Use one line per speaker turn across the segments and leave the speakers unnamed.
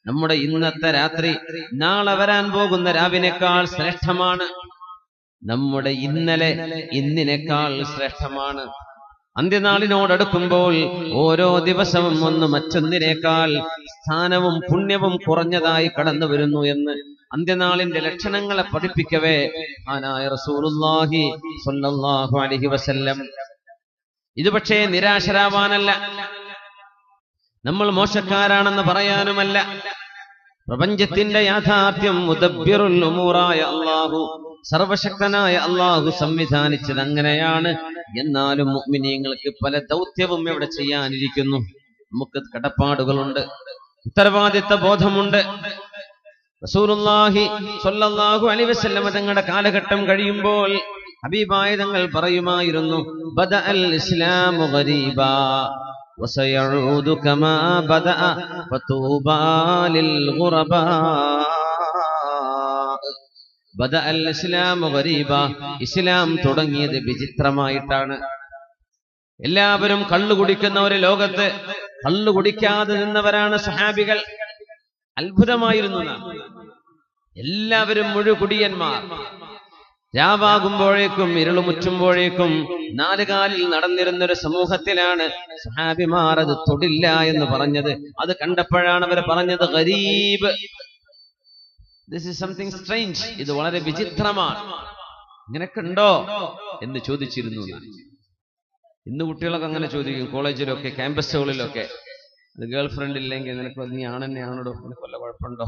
നമ്മുടെ ഇന്നത്തെ രാത്രി നാളെ വരാൻ പോകുന്ന രാവിനേക്കാൾ ശ്രേഷ്ഠമാണ്. നമ്മുടെ ഇന്നലെ ഇന്നിനേക്കാൾ ശ്രേഷ്ഠമാണ്. അന്ത്യനാളിനോടടുക്കുമ്പോൾ ഓരോ ദിവസവും ഒന്ന് മറ്റൊന്നിനേക്കാൾ സ്ഥാനവും പുണ്യവും കുറഞ്ഞതായി കടന്നു വരുന്നു എന്ന് അന്ത്യനാളിന്റെ ലക്ഷണങ്ങളെ പഠിപ്പിക്കവേ ആനായ റസൂലുള്ളാഹി സ്വല്ലല്ലാഹു അലൈഹി വസല്ലം. ഇത് പക്ഷേ നിരാശരാവാനല്ല, നമ്മൾ മോശക്കാരാണെന്ന് പറയാനുമല്ല. പ്രപഞ്ചത്തിന്റെ യാഥാർത്ഥ്യം മുദബ്ബിറുൽ ഉമൂറായ അല്ലാഹു, സർവശക്തനായ അല്ലാഹു സംവിധാനിച്ചത് അങ്ങനെയാണ്. എന്നാലും മുഅ്മിനീങ്ങൾക്ക് പല ദൗത്യവും ഇവിടെ ചെയ്യാനിരിക്കുന്നു. നമുക്ക് കടപ്പാടുകളുണ്ട്, ഉത്തരവാദിത്ത ബോധമുണ്ട്. റസൂലുള്ളാഹി സ്വല്ലല്ലാഹു അലൈഹി വസല്ലം തങ്ങളുടെ കാലഘട്ടം കഴിയുമ്പോൾ ഹബീബായ തങ്ങൾ പറയുമായിരുന്നു, ബദഅൽ ഇസ്ലാമു ഗരീബാ വസയഊദു കമാ ബദഅ ഫതൂബാ ലിൽ ഗുറബാ. ബദഅൽ ഇസ്ലാമു ഗരീബാ, ഇസ്ലാം തുടങ്ങിയത് വിചിത്രമായിട്ടാണ്. എല്ലാവരും കള്ളു കുടിക്കുന്ന ഒരു ലോകത്ത് കള്ളു കുടിക്കാതെ നിന്നവരാണ് സ്വഹാബികൾ. അത്ഭുതമായിരുന്നു. എല്ലാവരും മുഴുകുടിയന്മാർ. രാവാകുമ്പോഴേക്കും ഇരുളുമുറ്റുമ്പോഴേക്കും നാലുകാലിൽ നടന്നിരുന്നൊരു സമൂഹത്തിലാണ് സ്വഹാബിമാർ അത് തൊടില്ല എന്ന് പറഞ്ഞത്. അത് കണ്ടപ്പോഴാണ് അവർ പറഞ്ഞത് Garib, this is something strange, ഇത് വളരെ വിചിത്രമാണ്, ഇങ്ങനെയൊക്കെ ഉണ്ടോ എന്ന് ചോദിച്ചിരുന്നു. ഇന്ന് കുട്ടികളൊക്കെ അങ്ങനെ ചോദിക്കും, കോളേജിലൊക്കെ ക്യാമ്പസുകളിലൊക്കെ. അത് ഗേൾ ഫ്രണ്ട് ഇല്ലെങ്കിൽ നിനക്ക് നീ ആണെന്നെ ആണോടോ, നിനക്ക് വല്ല കുഴപ്പമുണ്ടോ?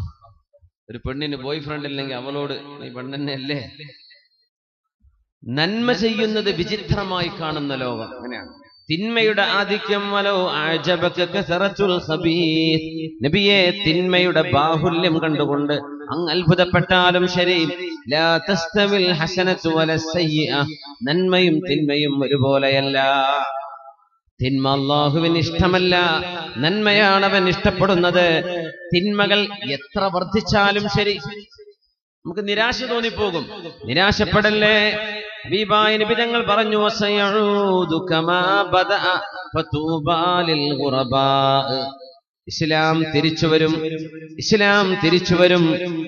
ഒരു പെണ്ണിന് ബോയ് ഫ്രണ്ട് ഇല്ലെങ്കിൽ അവളോട് നീ പെണ്ണെന്നെ അല്ലേ? നന്മ ചെയ്യുന്നത് വിചിത്രമായി കാണുന്ന ലോകം അങ്ങനെയാണ്. തിന്മയുടെ ആധിക്യം വലോ അഅജബക കസറത്തുൽ ഖബീസ്, നബിയെ തിന്മയുടെ ബാഹുല്യം കണ്ടുകൊണ്ട് അങ്ങ് അത്ഭുതപ്പെട്ടാലും ശരി, ലാ തസ്തവിൽ ഹസനതു വലസ്സയ്യിഅ, നന്മയും തിന്മയും ഒരുപോലെയല്ല. തിന്മ അല്ലാഹുവിന് ഇഷ്ടമല്ല, നന്മയാണ് അവൻ ഇഷ്ടപ്പെടുന്നത്. തിന്മകൾ എത്ര വർദ്ധിച്ചാലും ശരി നമുക്ക് നിരാശ തോന്നിപ്പോകും. നിരാശപ്പെടല്ലേ. ഹബീബായ നബി തങ്ങൾ പറഞ്ഞു, വസയഊദു കമാ ബദഅ ഫതൂബാ ലിൽ ഗുറബാ. ഇസ്ലാം തിരിച്ചുവരും, ഇസ്ലാം തിരിച്ചുവരും.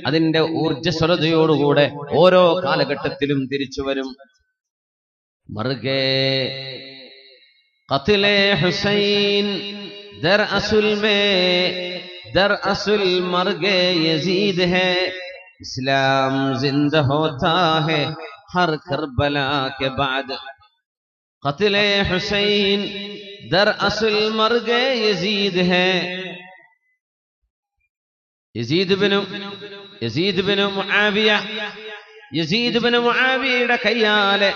അതിന്റെ ഊർജ്ജസ്വലതയോടുകൂടെ ഓരോ കാലഘട്ടത്തിലും തിരിച്ചുവരും. മർഗേ ഖത്ലേ ഹുസൈൻ ദർ അസുൽ മേ ദർ അസുൽ മർഗേ യസീദ് ഹൈ, ഇസ്ലാം ജിന്ദ ഹോതാ ഹൈ ഹർ കർബലാ के बाद. ഖത്ലേ ഹുസൈൻ ദർ അസുൽ മർഗേ യസീദ് ഹൈ. യസീദ് ബിനു മുആവിയയുടെ കയ്യാലെ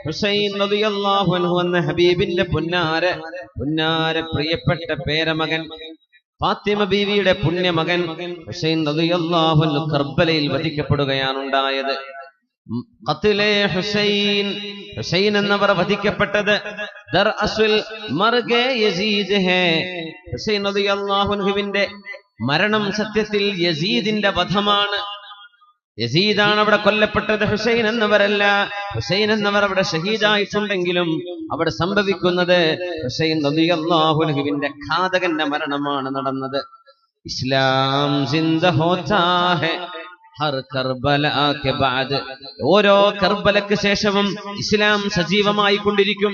ഹുസൈൻ റളിയല്ലാഹു അൻഹു എന്ന ഹബീബിന്റെ പുന്നാര പ്രിയപ്പെട്ട പേരമകൻ, ഫാത്തിമ ബീവിയുടെ പുണ്യമകൻ ഹുസൈൻ റളിയല്ലാഹു അൻഹു കർബലയിൽ വധിക്കപ്പെടുകയാണ് ഉണ്ടായത്. ഖത്ലേ ഹുസൈൻ, ഹുസൈൻ എന്നവർ വധിക്കപ്പെട്ടത് ദർ അസുൽ മർഗേ യസീദ് ഹേ. ഹുസൈൻ റളിയല്ലാഹു അൻഹുവിന്റെ മരണം സത്യത്തിൽ യസീദിന്റെ വധമാണ്. യസീദാണ് അവിടെ കൊല്ലപ്പെട്ടത്, ഹുസൈൻ എന്നവരല്ല. ഹുസൈൻ എന്നവർ അവിടെ ഷഹീദായിട്ടുണ്ടെങ്കിലും അവിടെ സംഭവിക്കുന്നത് ഹുസൈൻ റളിയല്ലാഹു അൻഹുവിന്റെ ഘാതകന്റെ മരണമാണ് നടന്നത്. ഇസ്ലാം ജിന്ദ ഹോതാ ഹൈ ഹർ കർബലാ കെ ബാദ്. ഓരോ കർബലക്ക് ശേഷവും ഇസ്ലാം സജീവമായി കൊണ്ടിരിക്കും.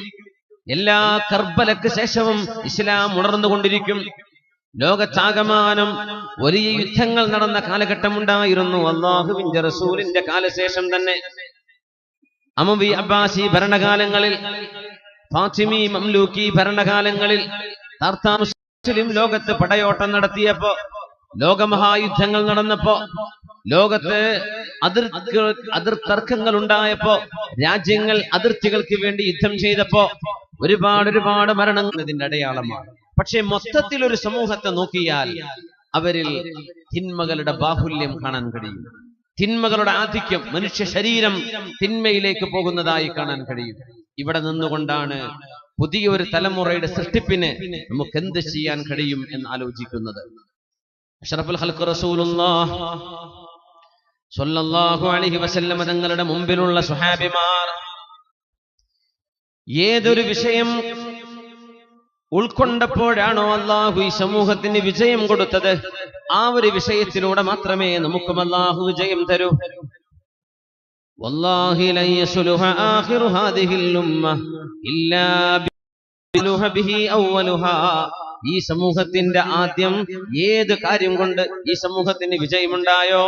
എല്ലാ കർബലക്ക് ശേഷവും ഇസ്ലാം ഉണർന്നുകൊണ്ടിരിക്കും. ലോകത്താകമാനം വലിയ യുദ്ധങ്ങൾ നടന്ന കാലഘട്ടമുണ്ടായിരുന്നു. അല്ലാഹുവിന്റെ റസൂലിന്റെ കാലശേഷം തന്നെ അമവി അബ്ബാസി ഭരണകാലങ്ങളിൽ, ഫാത്തിമി മംലൂക്കി ഭരണകാലങ്ങളിൽ, താർത്താ മുസ്ലിം ലോകത്ത് പടയോട്ടം നടത്തിയപ്പോ, ലോകമഹായുദ്ധങ്ങൾ നടന്നപ്പോ, ലോകത്ത് അതിർത്തർക്കങ്ങൾ ഉണ്ടായപ്പോ, രാജ്യങ്ങൾ അതിർത്തികൾക്ക് വേണ്ടി യുദ്ധം ചെയ്തപ്പോ ഒരുപാട് മരണങ്ങൾ ഇതിന്റെ അടയാളമാണ്. പക്ഷെ മൊത്തത്തിൽ ഒരു സമൂഹത്തെ നോക്കിയാൽ അവരിൽ തിന്മകളുടെ ബാഹുല്യം കാണാൻ കഴിയും. തിന്മകളുടെ ആധിക്യം, മനുഷ്യ ശരീരം തിന്മയിലേക്ക് പോകുന്നതായി കാണാൻ കഴിയും. ഇവിടെ നിന്നുകൊണ്ടാണ് പുതിയൊരു തലമുറയുടെ സൃഷ്ടിപ്പിന് നമുക്ക് എന്ത് ചെയ്യാൻ കഴിയും എന്ന് ആലോചിക്കുന്നത്. അഷ്റഫുൽ ഖൽഖ് റസൂലുള്ളാഹ് സ്വല്ലല്ലാഹു അലൈഹി വസല്ലം തങ്ങളുടെ മുമ്പിലുള്ള സ്വഹാബിമാർ ഏതൊരു വിഷയം ഉൾക്കൊണ്ടപ്പോഴാണോ അള്ളാഹു ഈ സമൂഹത്തിന് വിജയം കൊടുത്തത്, ആ ഒരു വിഷയത്തിലൂടെ മാത്രമേ നമുക്കും അള്ളാഹു വിജയം തരൂ. വല്ലാഹി ലൻ യസ്ലുഹ ആഖിറു ഹാദിഹിൽ ഉമ്മ ഇല്ലാ ബിലുഹ ബിഹി അവ്വലുഹാ. ഈ സമൂഹത്തിന്റെ ആദ്യം ഏത് കാര്യം കൊണ്ട് ഈ സമൂഹത്തിന് വിജയമുണ്ടായോ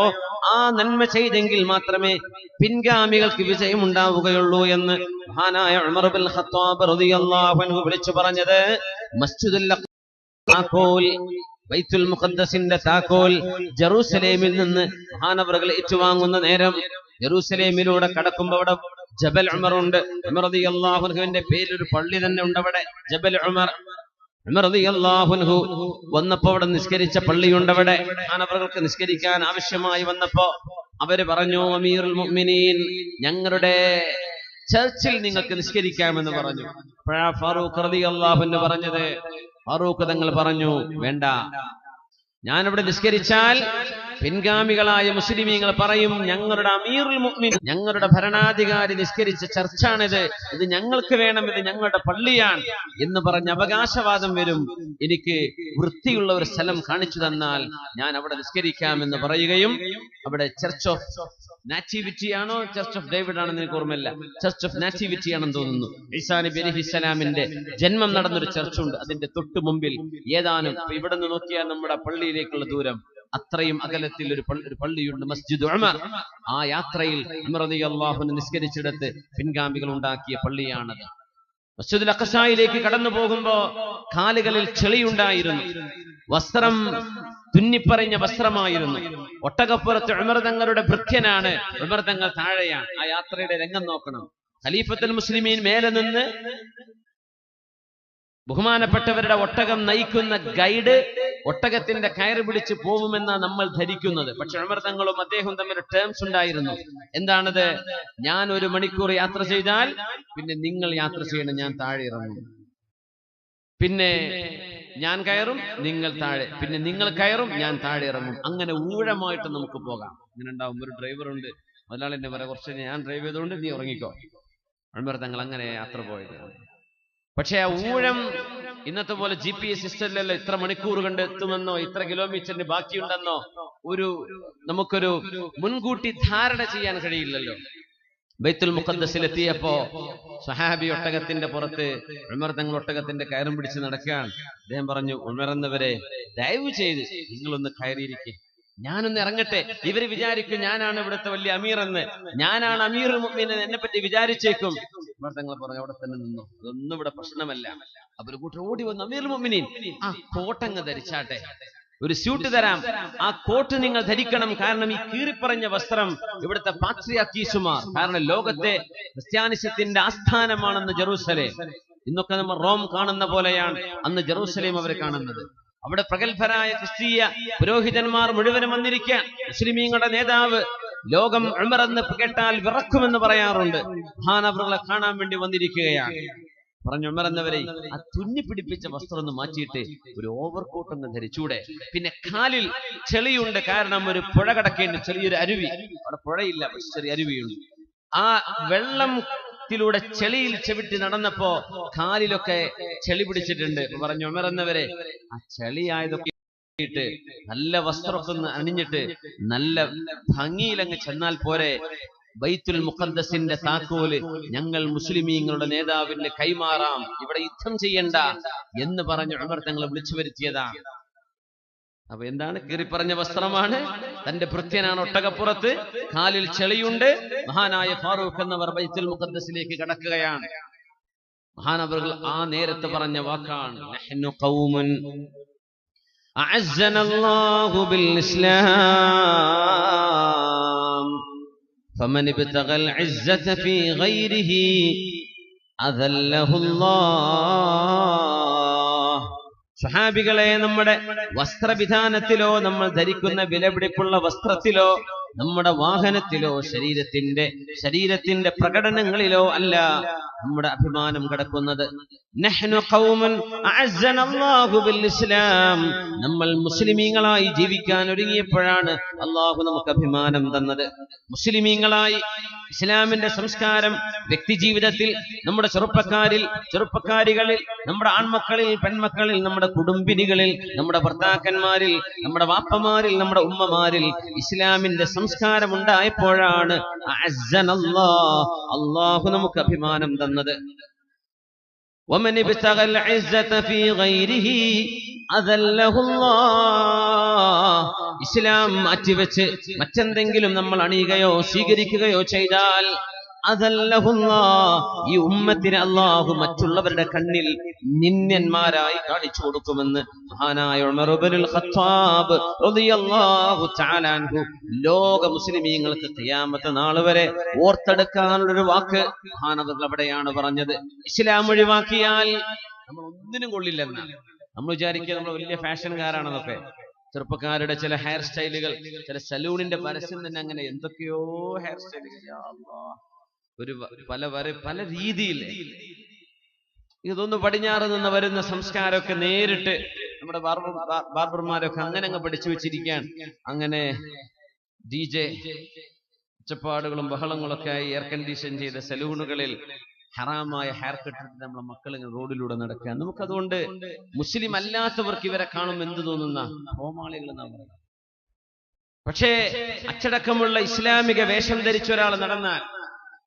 ആ നന്മ ചെയ്തെങ്കിൽ മാത്രമേ പിൻഗാമികൾക്ക് വിജയമുണ്ടാവുകയുള്ളൂ എന്ന് മഹാനായ ഉമർ ഇബ്നുൽ ഖത്താബ് റളിയല്ലാഹു അൻഹു വിളിച്ചു പറഞ്ഞത്. മസ്ജിദുൽ താക്കോൽ, ബൈത്തുൽ മുഖദ്ദസിന്റെ താക്കോൽ ജെറൂസലേമിൽ നിന്ന് മഹാനവറുകൾ ഏറ്റുവാങ്ങുന്ന നേരം ജെറൂസലേമിലൂടെ കടക്കുമ്പോൾ അവിടെ ജബൽ ഉമർ ഉണ്ട്. ഉമർ റളിയല്ലാഹു അൻഹുവിന്റെ പേരിലൊരു പള്ളി തന്നെ ഉണ്ട് അവിടെ, ജബൽ ഉമർ. ഉമർ റളിയല്ലാഹു അൻഹു വന്നപ്പോ അവിടെ നിസ്കരിച്ച പള്ളിയുണ്ട് അവിടെ. മഹാനവറുകൾക്ക് നിസ്കരിക്കാൻ ആവശ്യമായി വന്നപ്പോ അവര് പറഞ്ഞു, അമീറുൽ മുഅ്മിനീൻ, ഞങ്ങളുടെ ചർച്ചിൽ നിങ്ങൾക്ക് നിസ്കരിക്കാമെന്ന് പറഞ്ഞു. അപ്പോഴാ ഫാറൂഖ് റളിയല്ലാഹു അൻഹു പറഞ്ഞത്, ഫാറൂഖ് തങ്ങൾ പറഞ്ഞു, വേണ്ട, ഞാനിവിടെ നിസ്കരിച്ചാൽ പിൻഗാമികളായ മുസ്ലിമീങ്ങൾ പറയും ഞങ്ങളുടെ അമീറുൽ മുഅ്മിനീൻ, ഞങ്ങളുടെ ഭരണാധികാരി നിസ്കരിച്ച ചർച്ചാണിത്, ഇത് ഞങ്ങൾക്ക് വേണം, ഇത് ഞങ്ങളുടെ പള്ളിയാണ് എന്ന് പറഞ്ഞ് അവകാശവാദം വരും. എനിക്ക് വൃത്തിയുള്ള ഒരു സ്ഥലം കാണിച്ചു തന്നാൽ ഞാൻ അവിടെ നിസ്കരിക്കാമെന്ന് പറയുകയും അവിടെ ചർച്ച് ഓഫ് നാറ്റിവിറ്റി ആണോ ചർച്ച് ഓഫ് ഡേവിഡ് ആണെന്ന് എനിക്ക് ഓർമ്മയില്ല, ചർച്ച് ഓഫ് നാറ്റിവിറ്റി ആണെന്ന് തോന്നുന്നു, ഈസാ നബി അലൈഹിസ്സലാമിന്റെ ജന്മം നടന്നൊരു ചർച്ചുണ്ട്. അതിന്റെ തൊട്ടു മുമ്പിൽ ഏതാനും ഇവിടെ നിന്ന് നോക്കിയാൽ നമ്മുടെ പള്ളിയിലേക്കുള്ള ദൂരം അത്രയും അകലത്തിൽ ഒരു പള്ളിയുണ്ട്, മസ്ജിദ് ഉമർ. ആ യാത്രയിൽ ഉമർ റളിയല്ലാഹു അൻഹു നിസ്കരിച്ചിടത്ത് പിൻഗാമികൾ ഉണ്ടാക്കിയ പള്ളിയാണത്. മസ്ജിദുൽ അഖ്സായിലേക്ക് കടന്നു പോകുമ്പോ കാലുകളിൽ ചെളിയുണ്ടായിരുന്നു, വസ്ത്രം തുന്നിപ്പറഞ്ഞ വസ്ത്രമായിരുന്നു. ഒട്ടകപ്പുറത്ത് ഉമർ തങ്ങളുടെ ഭൃത്യനാണ്, ഉമർ തങ്ങൾ താഴെയാണ്. ആ യാത്രയുടെ രംഗം നോക്കണം. ഖലീഫത്തുൽ മുസ്ലിമീൻ മേലെ നിന്ന് ബഹുമാനപ്പെട്ടവരുടെ ഒട്ടകം നയിക്കുന്ന ഗൈഡ് ഒട്ടകത്തിന്റെ കയറ് പിടിച്ച് പോകുമെന്നാണ് നമ്മൾ ധരിക്കുന്നത്. പക്ഷെ ഉമർ തങ്ങളും അദ്ദേഹവും തമ്മിൽ ടേംസ് ഉണ്ടായിരുന്നു. എന്താണത്? ഞാൻ 1 മണിക്കൂർ യാത്ര ചെയ്താൽ പിന്നെ നിങ്ങൾ യാത്ര ചെയ്യണം, ഞാൻ താഴെ ഇറങ്ങും. പിന്നെ ഞാൻ കയറും, നിങ്ങൾ താഴെ, പിന്നെ നിങ്ങൾ കയറും, ഞാൻ താഴെ ഇറങ്ങും. അങ്ങനെ ഊഴമായിട്ട് നമുക്ക് പോകാം. അങ്ങനെ ഉണ്ടാവും. ഒരു ഡ്രൈവർ ഉണ്ട്, മുതലാളിന്റെ വരെ കുറച്ച് ഞാൻ ഡ്രൈവ് ചെയ്തുകൊണ്ട് നീ ഉറങ്ങിക്കോ. ഉമർ തങ്ങൾ അങ്ങനെ യാത്ര പോയത്. പക്ഷെ ആ ഊഴം ഇന്നത്തെ പോലെ GPS സിസ്റ്റത്തിലല്ലോ ഇത്ര മണിക്കൂർ കൊണ്ട് എത്തുമെന്നോ ഇത്ര കിലോമീറ്ററിന് ബാക്കിയുണ്ടെന്നോ നമുക്കൊരു മുൻകൂട്ടി ധാരണ ചെയ്യാൻ കഴിയില്ലല്ലോ. ബൈത്തുൽ മുഖദ്ദസിലെത്തിയപ്പോ സഹാബി ഒട്ടകത്തിന്റെ പുറത്ത് ഉമർ തങ്ങൾ ഒട്ടകത്തിന്റെ കയറും പിടിച്ച് നടക്കുകയാണ്. അദ്ദേഹം പറഞ്ഞു, ഉമർ എന്നവരെ ദയവ് ചെയ്ത് നിങ്ങളൊന്ന് കയറിയിരിക്കെ, ഞാനൊന്ന് ഇറങ്ങട്ടെ. ഇവര് വിചാരിക്കും ഞാനാണ് ഇവിടുത്തെ വലിയ അമീർ എന്ന്, ഞാനാണ് അമീറുൽ മുഅ്മിനീൻ, എന്നെ പറ്റി വിചാരിച്ചേക്കും. ഉമർ തങ്ങൾ പറഞ്ഞു, അവിടെ തന്നെ നിന്നു, അതൊന്നും ഇവിടെ പ്രശ്നമല്ല. അവർ കൂട്ടർ ഓടി വന്നു, അമീറുൽ മുഅ്മിനീൻ ആ കോട്ടങ്ങ് ധരിച്ചാട്ടെ, ഒരു സ്യൂട്ട് തരാം, ആ കോട്ട് നിങ്ങൾ ധരിക്കണം. കാരണം ഈ കീറിപ്പറഞ്ഞ വസ്ത്രം ഇവിടുത്തെ പാത്രിയാർക്കീസുമാർ, കാരണം ലോകത്തെ ക്രിസ്ത്യാനിസത്തിന്റെ ആസ്ഥാനമാണെന്ന് ജെറൂസലേം. ഇന്നൊക്കെ നമ്മൾ റോം കാണുന്ന പോലെയാണ് അന്ന് ജെറൂസലേം അവർ കാണുന്നത്. അവിടെ പ്രഗത്ഭരായ ക്രിസ്തീയ പുരോഹിതന്മാർ മുഴുവനും വന്നിരിക്കാൻ. മുസ്ലിമീങ്ങളുടെ നേതാവ് ലോകം ഉമർ എന്ന് കേട്ടാൽ വിറക്കുമെന്ന് പറയാറുണ്ട്. മഹാനവറുകളെ കാണാൻ വേണ്ടി വന്നിരിക്കുകയാണ്. പറഞ്ഞു, ഉമർ എന്നവരെ ആ തുന്നിപ്പിടിപ്പിച്ച വസ്ത്രം ഒന്ന് മാറ്റിയിട്ട് ഒരു ഓവർകോട്ട് ഒന്ന് ധരിച്ചൂടെ? പിന്നെ കാലിൽ ചെളിയുണ്ട്, കാരണം ഒരു പുഴ കടക്കേണ്ട, ചെറിയൊരു അരുവി, അവിടെ പുഴയില്ല പക്ഷെ ചെറിയ അരുവിയുണ്ട്. ആ വെള്ളത്തിലൂടെ ചെളിയിൽ ചെവിട്ടി നടന്നപ്പോ കാലിലൊക്കെ ചെളി പിടിച്ചിട്ടുണ്ട്. പറഞ്ഞു, ഉമർ എന്നവരെ ആ ചെളിയായതൊക്കെ നല്ല വസ്ത്രമൊക്കെ ഒന്ന് അണിഞ്ഞിട്ട് നല്ല ഭംഗിയിലങ്ങ് ചെന്നാൽ പോരെ? ബൈത്തുൽ മുഖദ്ദസിന്റെ താക്കോല് ഞങ്ങൾ മുസ്ലിമീങ്ങളുടെ നേതാവിന് കൈമാറാം, ഇവിടെ യുദ്ധം ചെയ്യണ്ട എന്ന് പറഞ്ഞ് ഉമർ തങ്ങളെ വിളിച്ചു വരുത്തിയതാണ്. അപ്പൊ എന്താണ്? കീറിപ്പറഞ്ഞ വസ്ത്രമാണ്, തന്റെ ഭൃത്യനാണ് ഒട്ടകപ്പുറത്ത്, കാലിൽ ചെളിയുണ്ട്. മഹാനായ ഫാറൂഖ് എന്നവർ ബൈത്തുൽ മുഖദ്ദസിലേക്ക് കടക്കുകയാണ്. മഹാനവറുകൾ ആ നേരത്തെ പറഞ്ഞ വാക്കാണ്, നഹ്നു ഖൗമുൻ അഅസ്സനല്ലാഹു ബിൽ ഇസ്ലാം ഫമൻ ഇബ്തഗൽ ഇസ്സത ഫീ ഗൈരിഹി അദല്ലഹുല്ലാഹ്. സ്വഹാബികളെ, നമ്മുടെ വസ്ത്രവിധാനത്തിലോ നമ്മൾ ധരിക്കുന്ന വിലപിടിപ്പുള്ള വസ്ത്രത്തിലോ നമ്മുടെ വാഹനത്തിലോ ശരീരത്തിന്റെ പ്രകടനങ്ങളിലോ അല്ല, നമ്മുടെ അഭിമാനം കിടക്കുന്നത്. നഹ്നു ഖൗമുൻ അഅസ്സനല്ലാഹു ബിൽ ഇസ്ലാം, നമ്മൾ മുസ്ലിമീങ്ങളായി ജീവിക്കാൻ ഒരുങ്ങിയപ്പോഴാണ് അല്ലാഹു നമുക്ക് അഭിമാനം തന്നത്. മുസ്ലിമീങ്ങളായി ഇസ്ലാമിന്റെ സംസ്കാരം വ്യക്തി ജീവിതത്തിൽ, നമ്മുടെ ചെറുപ്പക്കാരികളിൽ, നമ്മുടെ ആൺമക്കളിൽ, പെൺമക്കളിൽ, നമ്മുടെ കുടുംബിനികളിൽ, നമ്മുടെ ഭർത്താക്കന്മാരിൽ, നമ്മുടെ വാപ്പമാരിൽ, നമ്മുടെ ഉമ്മമാരിൽ ഇസ്ലാമിന്റെ സംസ്കാരം ഉണ്ടായപ്പോഴാണ് അല്ലാഹു നമുക്ക് അഭിമാനം തന്നത്. ومن ابتغى العزة في غيره أذله الله. ഇസ്ലാം മാറ്റിവെച്ച് മറ്റെന്തെങ്കിലും നമ്മൾ അണിയുകയോ സ്വീകരിക്കുകയോ ചെയ്താൽ ഈ ഉമ്മത്തിനെ അല്ലാഹു മറ്റുള്ളവരുടെ കണ്ണിൽ നിന്ദ്യന്മാരായി കാണിച്ചു കൊടുക്കുമെന്ന് മഹാനായ ഉമർ ഇബ്നുൽ ഖത്താബ് റളിയല്ലാഹു തആല അൻഹു ലോക മുസ്ലിമീങ്ങൾക്ക് ഖിയാമത്ത് നാൾ വരെ ഓർത്തെടുക്കാനുള്ളൊരു വാക്ക് മഹാനവർ അവിടെയാണ് പറഞ്ഞത്. ഇസ്ലാം ഒഴിവാക്കിയാൽ നമ്മൾ ഒന്നിനും കൊള്ളില്ലെന്നാണ്. നമ്മൾ വിചാരിക്കുക നമ്മൾ വലിയ ഫാഷൻകാരാണെന്നൊക്കെ. ചെറുപ്പക്കാരുടെ ചില ഹെയർ സ്റ്റൈലുകൾ, ചില സലൂണിന്റെ പരസ്യം തന്നെ അങ്ങനെ എന്തൊക്കെയോ ഹെയർ സ്റ്റൈലുകൾ, പല രീതിയിൽ. ഇതൊന്ന് പടിഞ്ഞാറ് നിന്ന് വരുന്ന സംസ്കാരമൊക്കെ നേരിട്ട് നമ്മുടെ ബാർബർമാരൊക്കെ അങ്ങനെ അങ്ങ് പഠിച്ചു വെച്ചിരിക്കാൻ. അങ്ങനെ DJ ഒച്ചപ്പാടുകളും ബഹളങ്ങളൊക്കെ ആയി എയർ കണ്ടീഷൻ ചെയ്ത സലൂണുകളിൽ ഹറാമായ ഹെയർ കട്ടിട്ട് നമ്മളെ മക്കൾ ഇങ്ങനെ റോഡിലൂടെ നടക്കുക. നമുക്കതുകൊണ്ട് മുസ്ലിം അല്ലാത്തവർക്ക് ഇവരെ കാണുമ്പോൾ എന്ത് തോന്നുന്ന ഹോമാളികൾ എന്നാണ് പറയുന്നത്. പക്ഷേ അച്ചടക്കമുള്ള ഇസ്ലാമിക വേഷം ധരിച്ച ഒരാൾ നടന്നാൽ,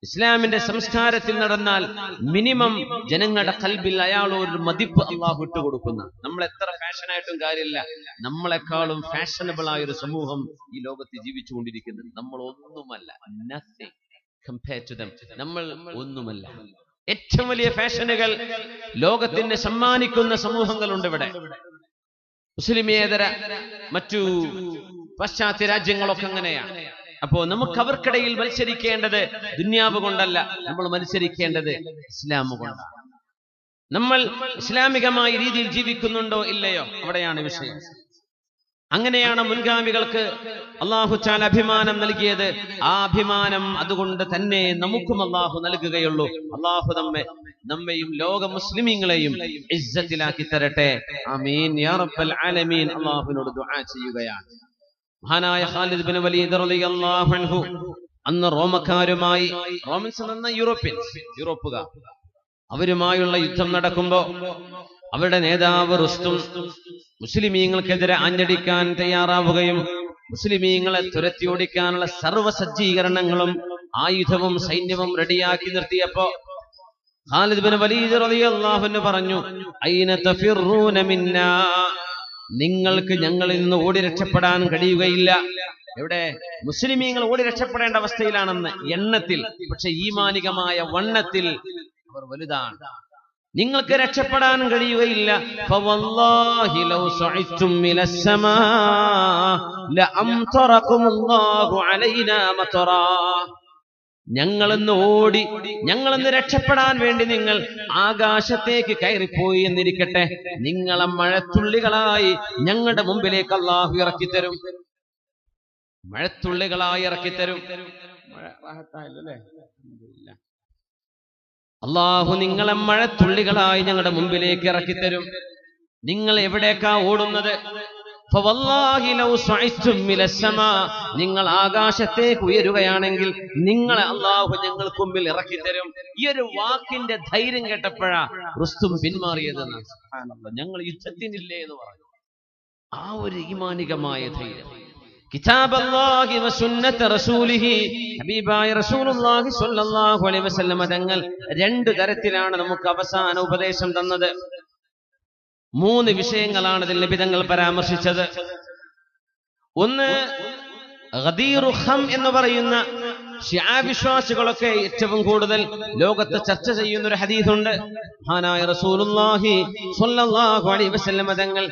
ഇസ്ലാമിന്റെ സംസ്കാരത്തിൽ നടന്നാൽ മിനിമം ജനങ്ങളുടെ കൽബിൽ അയാളൊരു മതിപ്പ് അല്ലാഹു ഇട്ടുകൊടുക്കുന്ന. നമ്മൾ എത്ര ഫാഷനായിട്ടും കാര്യമില്ല, നമ്മളെക്കാളും ഫാഷനബിൾ ആയ ഒരു സമൂഹം ഈ ലോകത്ത് ജീവിച്ചുകൊണ്ടിരിക്കുന്നത്. നമ്മൾ ഒന്നുമല്ല, nothing compared to them. നമ്മൾ ഒന്നുമല്ല. ഏറ്റവും വലിയ ഫാഷനുകൾ ലോകത്തിന് സമ്മാനിക്കുന്ന സമൂഹങ്ങളുണ്ട് ഇവിടെ. മുസ്ലിമേതര മറ്റു പാശ്ചാത്യ രാജ്യങ്ങളൊക്കെ അങ്ങനെയാണ്. അപ്പോ നമുക്ക് അവർക്കിടയിൽ മത്സരിക്കേണ്ടത് ദുന്യാവ് കൊണ്ടല്ല, നമ്മൾ മത്സരിക്കേണ്ടത് ഇസ്ലാം കൊണ്ടാണ്. നമ്മൾ ഇസ്ലാമികമായ രീതിയിൽ ജീവിക്കുന്നുണ്ടോ ഇല്ലയോ, അവിടെയാണ് വിഷയം. അങ്ങനെയാണ് മുൻഗാമികൾക്ക് അല്ലാഹു തആല അഭിമാനം നൽകിയത്. ആ അഭിമാനം അതുകൊണ്ട് തന്നെ നമുക്കും അല്ലാഹു നൽകുകയുള്ളൂ. അല്ലാഹു നമ്മെയും ലോക മുസ്ലിമീങ്ങളെയും ഇസ്സത്തിലാക്കി തരട്ടെ. ആമീൻ യാ റബ്ബൽ ആലമീൻ. അല്ലാഹുവിനോട് ദുആ ചെയ്യുകയാണ്. മഹാനായ ഖാലിദ് ബിൻ വലീദ് റളിയല്ലാഹു അൻഹു അന്ന് റോമക്കാരുമായി, റോമൻസ് എന്ന യൂറോപ്പുകാർ, അവരുമായുള്ള യുദ്ധം നടക്കുമ്പോ അവരുടെ നേതാവ് റുസ്തും മുസ്ലിമീങ്ങൾക്കെതിരെ ആഞ്ഞടിക്കാൻ തയ്യാറാവുകയും മുസ്ലിമീങ്ങളെ തുരത്തി ഓടിക്കാനുള്ള സർവ്വ സജ്ജീകരണങ്ങളും ആയുധവും സൈന്യവും റെഡിയാക്കി നിർത്തിയപ്പോ ഖാലിദ് ബിൻ വലീദ് റളിയല്ലാഹു അൻഹു പറഞ്ഞു, ഐന തഫിറൂന മിന്നാ, നിങ്ങൾക്ക് ഞങ്ങളിൽ നിന്ന് ഓടി രക്ഷപ്പെടാൻ കഴിയുകയില്ല. എവിടെ? മുസ്ലിമീങ്ങൾ ഓടി രക്ഷപ്പെടേണ്ട അവസ്ഥയിലാണെന്ന് എണ്ണത്തിൽ, പക്ഷെ ഈമാനികമായ വണ്ണത്തിൽ അവർ വലുതാണ്. നിങ്ങൾക്ക് രക്ഷപ്പെടാൻ കഴിയുകയില്ല. ഫവല്ലാഹി ലൗ സഅയ്തും മിനസ് സമാ ലഅംതറകുമുല്ലാഹു അലൈനാ മതറാ. ഞങ്ങളെന്ന് രക്ഷപ്പെടാൻ വേണ്ടി നിങ്ങൾ ആകാശത്തേക്ക് കയറിപ്പോയി എന്നിരിക്കട്ടെ, നിങ്ങളെ മഴത്തുള്ളികളായി ഞങ്ങളുടെ മുമ്പിലേക്ക് അല്ലാഹു ഇറക്കിത്തരും. മഴത്തുള്ളികളായി ഇറക്കിത്തരും. അല്ലാഹു നിങ്ങളെ മഴത്തുള്ളികളായി ഞങ്ങളുടെ മുമ്പിലേക്ക് ഇറക്കിത്തരും. നിങ്ങൾ എവിടേക്കാ ഓടുന്നത്? ഫവല്ലാഹി ലൗ സഅയ്തും മിനസ് സമാ, നിങ്ങൾ ആകാശത്തേക്ക് ഉയരുകയാണെങ്കിൽ നിങ്ങളെ അല്ലാഹു ഞങ്ങൾക്ക് മുമ്പിൽ ഇറക്കിത്തരും. ഈ ഒരു വാക്കിന്റെ ധൈര്യം കേട്ടപ്പോഴാ റുസ്തും പിന്മാറിയതെന്ന്. സുബ്ഹാനല്ലാഹ്, ഞങ്ങൾ യുദ്ധത്തിനില്ലേ എന്ന് പറഞ്ഞു. ആ ഒരു ഈമാനികമായ ധൈര്യം. കിതാബല്ലാഹി വസുന്നത റസൂലിഹി, ഹബീബായ റസൂലുള്ളാഹി സ്വല്ലല്ലാഹു അലൈഹി വസല്ലം തങ്ങൾ രണ്ട് തരത്തിലാണ് നമുക്ക് അവസാന ഉപദേശം തന്നത്. 3 വിഷയങ്ങളാണ് ഇതിൽ നബി തങ്ങൾ പരാമർശിച്ചത്. ഒന്ന്, ഗദീറു ഖം എന്ന് പറയുന്ന ശിആ വിശ്വാസികളൊക്കെ ഏറ്റവും കൂടുതൽ ലോകത്ത് ചർച്ച ചെയ്യുന്ന ഒരു ഹദീസുണ്ട്. മഹാനായ റസൂലുള്ളാഹി സ്വല്ലല്ലാഹു അലൈഹി വസല്ലം തങ്ങൾ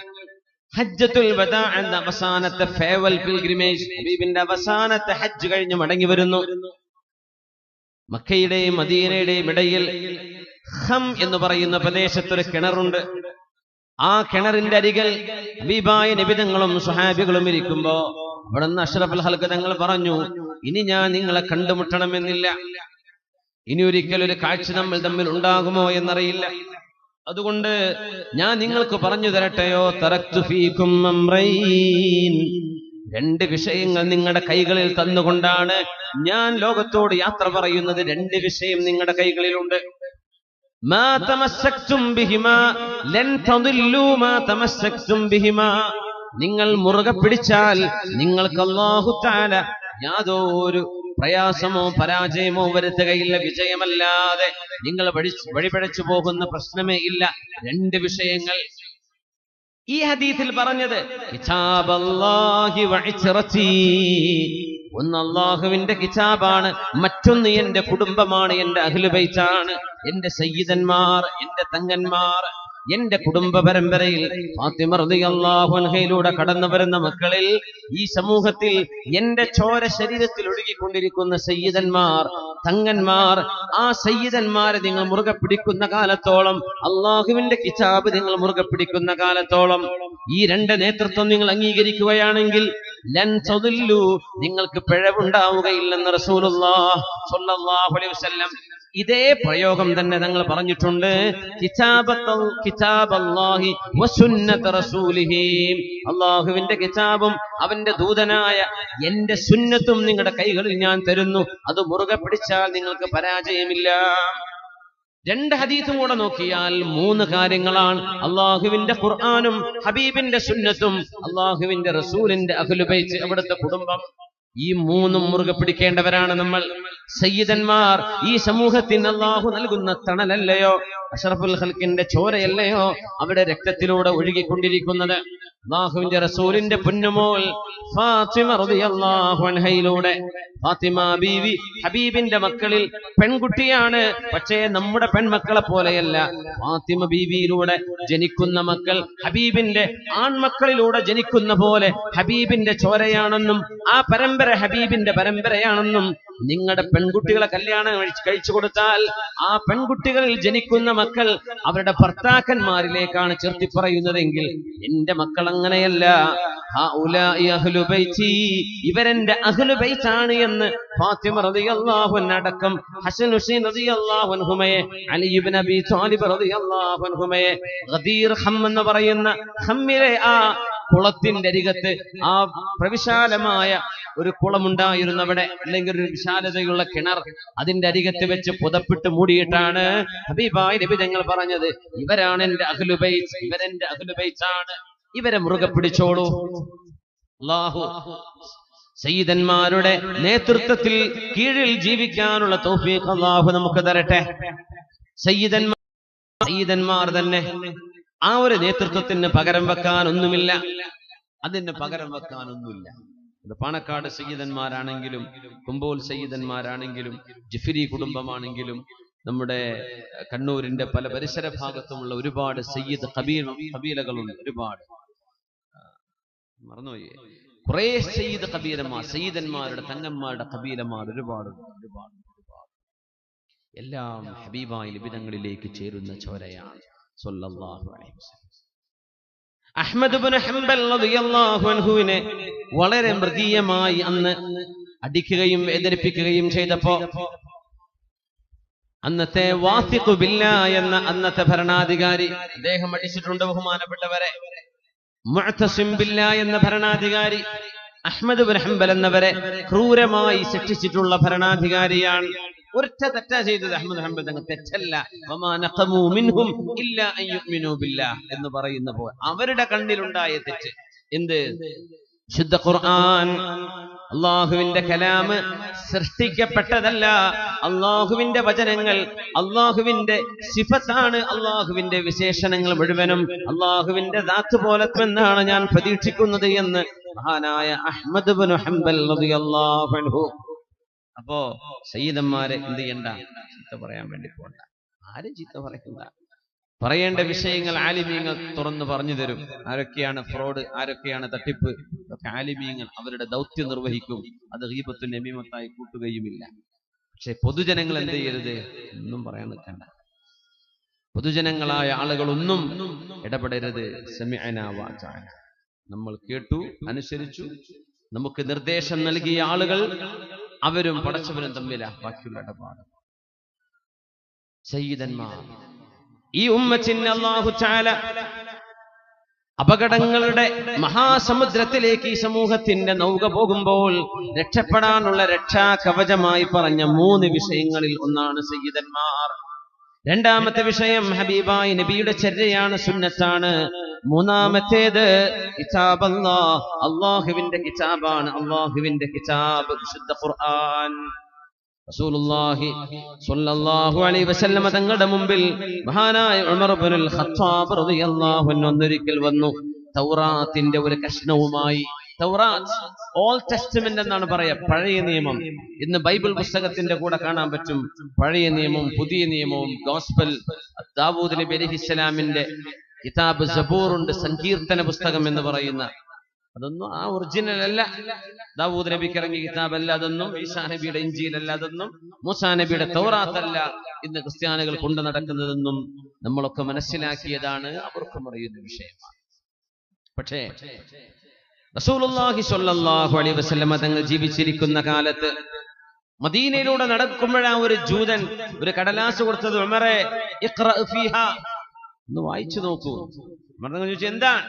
ഹജ്ജത്തുൽ വദാ എന്ന അവസാനത്തെ ഫേവൽ പിൽഗ്രിമേജ്, ഹബീബിന്റെ അവസാനത്തെ ഹജ്ജ് കഴിഞ്ഞ് മടങ്ങി വരുന്നു. മക്കയുടെയും മദീനയുടെയും ഇടയിൽ ഖം എന്ന് പറയുന്ന പ്രദേശത്തൊരു കിണറുണ്ട്. ആ കിണറിന്റെ അരികിൽ ഹബീബായ നബി തങ്ങളും സ്വഹാബികളും ഇരിക്കുമ്പോ അവിടുന്ന് അഷ്റഫുൽ ഖൽഖ് തങ്ങൾ പറഞ്ഞു, ഇനി ഞാൻ നിങ്ങളെ കണ്ടുമുട്ടണമെന്നില്ല. ഇനി ഒരിക്കലൊരു കാഴ്ച നമ്മൾ തമ്മിൽ ഉണ്ടാകുമോ എന്നറിയില്ല. അതുകൊണ്ട് ഞാൻ നിങ്ങൾക്ക് പറഞ്ഞു തരട്ടെയോ, തറക്തു ഫീകും അംറൈൻ, രണ്ട് വിഷയങ്ങൾ നിങ്ങളുടെ കൈകളിൽ തന്നുകൊണ്ടാണ് ഞാൻ ലോകത്തോട് യാത്ര പറയുന്നത്. രണ്ട് വിഷയം നിങ്ങളുടെ കൈകളിലുണ്ട്. മാ തമസ്സക്തും ബിഹിമാ ലൻ തദില്ലു മാ തമസ്സക്തും ബിഹിമാ, നിങ്ങൾ മുറുകെ പിടിച്ചാൽ നിങ്ങൾക്ക് അല്ലാഹു തആല യാതൊരു പ്രയാസമോ പരാജയമോ വരുത്തുകയില്ല. വിജയമല്ലാതെ നിങ്ങൾ വഴിപഴച്ചു പോകുന്ന പ്രശ്നമേ ഇല്ല. രണ്ട് വിഷയങ്ങൾ ഈ ഹദീസിൽ പറഞ്ഞത്, കിതാബല്ലാഹി വഇസ്റതി, ഒന്ന് അല്ലാഹുവിന്റെ കിതാബാണ്, മറ്റൊന്ന് എന്റെ കുടുംബമാണ്, എന്റെ അഹ്ലു ബൈത്താണ്, എന്റെ സയ്യിദന്മാർ, എന്റെ തങ്ങന്മാർ. എന്റെ കുടുംബ പരമ്പരയിൽ ഫാത്തിമ റളിയല്ലാഹു അൻഹയിലൂടെ കടന്നു വരുന്ന മക്കളിൽ, ഈ സമൂഹത്തിൽ എന്റെ ചോര ശരീരത്തിൽ ഒഴുകിക്കൊണ്ടിരിക്കുന്ന സയ്യിദന്മാർ, തങ്ങന്മാർ, ആ സയ്യിദന്മാരെ നിങ്ങൾ മുറുകെ പിടിക്കുന്ന കാലത്തോളം, അള്ളാഹുവിന്റെ കിതാബ് നിങ്ങൾ മുറുകെ പിടിക്കുന്ന കാലത്തോളം, ഈ രണ്ട് നേതൃത്വം നിങ്ങൾ അംഗീകരിക്കുകയാണെങ്കിൽ ലൻ തദില്ലു, നിങ്ങൾക്ക് പിഴവുണ്ടാവുകയില്ലെന്ന് റസൂലുള്ളാഹി സ്വല്ലല്ലാഹു അലൈഹി വസല്ലം ഇതേ പ്രയോഗം തന്നെ ഞങ്ങൾ പറഞ്ഞിട്ടുണ്ട്. കിതാബല്ലാഹി വസുന്നത റസൂലിഹി, അല്ലാഹുവിന്റെ കിതാബും അവന്റെ ദൂതനായ എന്റെ സുന്നത്തും നിങ്ങളുടെ കൈകളിൽ ഞാൻ തരുന്നു, അത് മുറുകെ പിടിച്ചാൽ നിങ്ങൾക്ക് പരാജയമില്ല. രണ്ട് ഹദീസും കൂടെ നോക്കിയാൽ മൂന്ന് കാര്യങ്ങളാണ്. അള്ളാഹുവിന്റെ ഖുർആനും ഹബീബിന്റെ സുന്നത്തും അള്ളാഹുവിന്റെ റസൂലിന്റെ അഹ്ലു ബൈത്ത്, അവിടുത്തെ കുടുംബം, ഈ മൂന്നും മുറുകെ പിടിക്കേണ്ടവരാണ് നമ്മൾ. സയ്യിദന്മാർ ഈ സമൂഹത്തിന് അല്ലാഹു നൽകുന്ന തണലല്ലയോ, അഷ്റഫുൽ ഖൽഖിന്റെ ചോരയല്ലയോ അവിടെ രക്തത്തിലൂടെ ഒഴുകിക്കൊണ്ടിരിക്കുന്നത്? അല്ലാഹുവിന്റെ റസൂലിന്റെ പൊന്നുമോൾ ഫാത്തിമ റളിയല്ലാഹു അൻഹയിലൂടെ, ഫാത്തിമ ബീവി ഹബീബിന്റെ മക്കളിൽ പെൺകുട്ടിയാണ്, പക്ഷേ നമ്മുടെ പെൺമക്കളെ പോലെയല്ല. ഫാത്തിമ ബീവിയിലൂടെ ജനിക്കുന്ന മക്കൾ ഹബീബിന്റെ ആൺമക്കളിലൂടെ ജനിക്കുന്ന പോലെ ഹബീബിന്റെ ചോരയാണെന്നും ആ പരമ്പര ഹബീബിന്റെ പരമ്പരയാണെന്നും നിങ്ങളുടെ പെൺകുട്ടികളെ കല്യാണം കഴിച്ചു കൊടുത്താൽ ആ പെൺകുട്ടികളിൽ ജനിക്കുന്ന മക്കൾ അവരുടെ ഭർത്താക്കന്മാരിലേക്കാണ് ചേർത്തി പറയുന്നതെങ്കിൽ എന്റെ മക്കൾ അങ്ങനെയല്ല, ഇവരെന്റെ അഹ്ലു ബൈത്താണ് എന്ന് ഫാത്തിമ റളിയല്ലാഹു അൻഹ അടക്കം ഹസൻ ഹുസൈൻ റളിയല്ലാഹു അൻഹുമയെ, അലി ഇബ്നു അബീ ത്വാലിബ് റളിയല്ലാഹു അൻഹുമയെ, ഗദീർ ഖം എന്ന് പറയുന്ന ഖമ്മിലെ ആ കുളത്തിന്റെ അരികത്ത്, ആ പ്രവിശാലമായ ഒരു കുളമുണ്ടായിരുന്നവിടെ, അല്ലെങ്കിൽ ഒരു വിശാലതയുള്ള കിണർ, അതിന്റെ അരികത്ത് വെച്ച് പുതപ്പിട്ട് മൂടിയിട്ടാണ് ഹബീബായ നബി തങ്ങൾ പറഞ്ഞത്, ഇവരാണ് എന്റെ അഹ്ലു ബൈത്ത്, ഇവരെന്റെ അഹ്ലു ബൈത്താണ്, ഇവരെ മുറുകെ പിടിച്ചോളൂ. അല്ലാഹു സയ്യിദന്മാരുടെ നേതൃത്വത്തിൽ കീഴിൽ ജീവിക്കാനുള്ള തൗഫീഖ് അല്ലാഹു നമുക്ക് തരട്ടെ. സയ്യിദന്മാർ തന്നെ, ആ ഒരു നേതൃത്വത്തിന് പകരം വെക്കാൻ ഒന്നുമില്ല, അതിന് പകരം വെക്കാൻ ഒന്നുമില്ല. അത് പാണക്കാട് സയ്യിദന്മാരാണെങ്കിലും, കുമ്പോൽ സയ്യിദന്മാരാണെങ്കിലും, ജിഫിരി കുടുംബമാണെങ്കിലും, നമ്മുടെ കണ്ണൂരിന്റെ പല പരിസര ഭാഗത്തുമുള്ള ഒരുപാട് സയ്യിദ് കബീലകളുണ്ട്. ഒരുപാട് മറന്നുപോയി, കുറെ സയ്യിദ് കബീലമാർ, സയ്യിദന്മാരുടെ തങ്ങന്മാരുടെ കബീലമാർ ഒരുപാട് ഒരുപാട് ഒരുപാട്. എല്ലാം ഹബീബായ നിബിധങ്ങളിലേക്ക് ചേരുന്ന ചോരയാണ് സ്വല്ലല്ലാഹു അലൈഹി വസല്ലം. അഹ്മദ് ഇബ്നു ഹംബൽ റളിയല്ലാഹു അൻഹുവിനെ വളരെ മൃഗീയമായി അന്ന് അടിക്കുകയും വേദനിപ്പിക്കുകയും ചെയ്തപ്പോ, അന്നത്തെ വാസിഖു ബില്ലാഹ് എന്ന അന്നത്തെ ഭരണാധികാരി, അദ്ദേഹം അടിച്ചിട്ടുണ്ട് ബഹുമാനപ്പെട്ടവരെ. മുഅ്തസിം ബില്ലാഹ് എന്ന ഭരണാധികാരി അഹ്മദ് ഇബ്നു ഹംബൽ എന്നവരെ ക്രൂരമായി ശിക്ഷിച്ചിട്ടുള്ള ഭരണാധികാരിയാണ്. ഒരൊറ്റ തെറ്റാ ചെയ്തത് അഹ്മദ് ഹംബൽ തങ്ങൾ, തെറ്റല്ല. വമാ നഖമു മിൻഹും ഇല്ലാ അൻ യുഅ്മിനൂ ബില്ലാഹ് എന്ന് പറയുന്ന പോലെ അവരുടെ കണ്ണിലുണ്ടായ തെറ്റ് എന്ത്? ശുദ്ധ ഖുർആൻ അല്ലാഹുവിന്റെ കലാം സൃഷ്ടിക്കപ്പെട്ടതല്ല. അല്ലാഹുവിന്റെ വചനങ്ങൾ അല്ലാഹുവിന്റെ സിഫത്താണ്. അല്ലാഹുവിന്റെ വിശേഷണങ്ങൾ മുഴുവനും അല്ലാഹുവിന്റെ ദാത്ത് പോലെ തന്നെയാണ് ഞാൻ പ്രതീക്ഷിക്കുന്നത് എന്ന് മഹാനായ അഹ്മദ് ഇബ്നു ഹംബൽ റളിയല്ലാഹു അൻഹു. അപ്പോ സയ്യിദന്മാരെ എന്ത് ചെയ്യണ്ട? ചീത്ത പറയാൻ വേണ്ടി പോണ്ട. ആരും ചീത്ത പറയണ്ട. പറയേണ്ട വിഷയങ്ങൾ ആലിമീങ്ങൾ തുറന്നു പറഞ്ഞു തരും. ആരൊക്കെയാണ് ഫ്രോഡ്, ആരൊക്കെയാണ് തട്ടിപ്പ്, ഇതൊക്കെ ആലിമീങ്ങൾ അവരുടെ ദൗത്യം നിർവഹിക്കും. അത് ഗീബത്തും നമീമത്തായി കൂട്ടുകയുമില്ല. പക്ഷെ പൊതുജനങ്ങൾ എന്ത് ചെയ്യരുത്? ഒന്നും പറയാൻ നിൽക്കണ്ട. പൊതുജനങ്ങളായ ആളുകളൊന്നും ഇടപെടരുത്. സമിഅനാ വഅതഅനാ, നമ്മൾ കേട്ടു, അനുസരിച്ചു. നമുക്ക് നിർദ്ദേശം നൽകിയ ആളുകൾ അവരും പടച്ചവനും തമ്മിലാ ബാക്കിയുള്ള ഇടപാട്. സയ്യിദന്മാർ. ഈ ഉമ്മത്തിന് അല്ലാഹു തആല അപകടങ്ങളുടെ മഹാസമുദ്രത്തിലേക്ക് ഈ സമൂഹത്തിന്റെ നൗക പോകുമ്പോൾ രക്ഷപ്പെടാനുള്ള രക്ഷാ കവചമായി പറഞ്ഞ 3 വിഷയങ്ങളിൽ ഒന്നാണ് സയ്യിദന്മാർ. രണ്ടാമത്തെ വിഷയം ഹബീബായ നബിയുടെ ചര്യയാണ്, സുന്നത്താണ്. മൂന്നാമത്തേത് കിതാബല്ലാഹ്, അല്ലാഹുവിന്റെ കിതാബാണ്. അല്ലാഹുവിന്റെ കിതാബ് വിശുദ്ധ ഖുർആൻ. റസൂലുള്ളാഹി സ്വല്ലല്ലാഹു അലൈഹി വസല്ലം തങ്ങളുടെ മുമ്പിൽ മഹാനായ ഉമർ ഇബ്നുൽ ഖത്താബ് റളിയല്ലാഹു അൻഹു ഒരിക്കൽ വന്നു തൗറാത്തിന്റെ ഒരു കഷ്ണവുമായി. തൗറാത്ത് ഓൾഡ് ടെസ്റ്റമെന്റ് എന്നാണ് പറയാ, പഴയ നിയമം. ഇന്ന് ബൈബിൾ പുസ്തകത്തിന്റെ കൂടെ കാണാൻ പറ്റും പഴയ നിയമവും പുതിയ നിയമവും. ഗോസ്പൽ, ദാവൂദ് നബി അലൈഹിസ്സലാമിന്റെ കിതാബ് സബൂർ ഉണ്ട്, സങ്കീർത്തന പുസ്തകം എന്ന് പറയുന്ന. അതൊന്നും ആ ഒറിജിനൽ അല്ല, ദാവൂദ് നബിക്ക് ഇറങ്ങിയ കിതാബല്ല അതൊന്നും, ഈസാ നബിയുടെ ഇഞ്ചീലല്ല അതൊന്നും, മൂസാ നബിയുടെ തൗറാത്തല്ല ഇന്ന് ക്രിസ്ത്യാനികൾ കൊണ്ടു നടക്കുന്നതെന്നും നമ്മളൊക്കെ മനസ്സിലാക്കിയതാണ്, അവർക്കും അറിയുന്ന വിഷയമാണ്. പക്ഷേ റസൂലുള്ളാഹി സ്വല്ലല്ലാഹു അലൈഹി വസല്ലം തങ്ങൾ ജീവിച്ചിരിക്കുന്ന കാലത്ത് മദീനയിലൂടെ നടക്കുമ്പോഴാ ഒരു ജൂതൻ ഒരു കടലാസ് കൊടുത്തത്, ഉമറേ ഇഖ്റ ഫീഹാ, ഒന്ന് വായിച്ചു നോക്കൂ. ഉമർ തങ്ങൾ ചോദിച്ചു, എന്താണ്?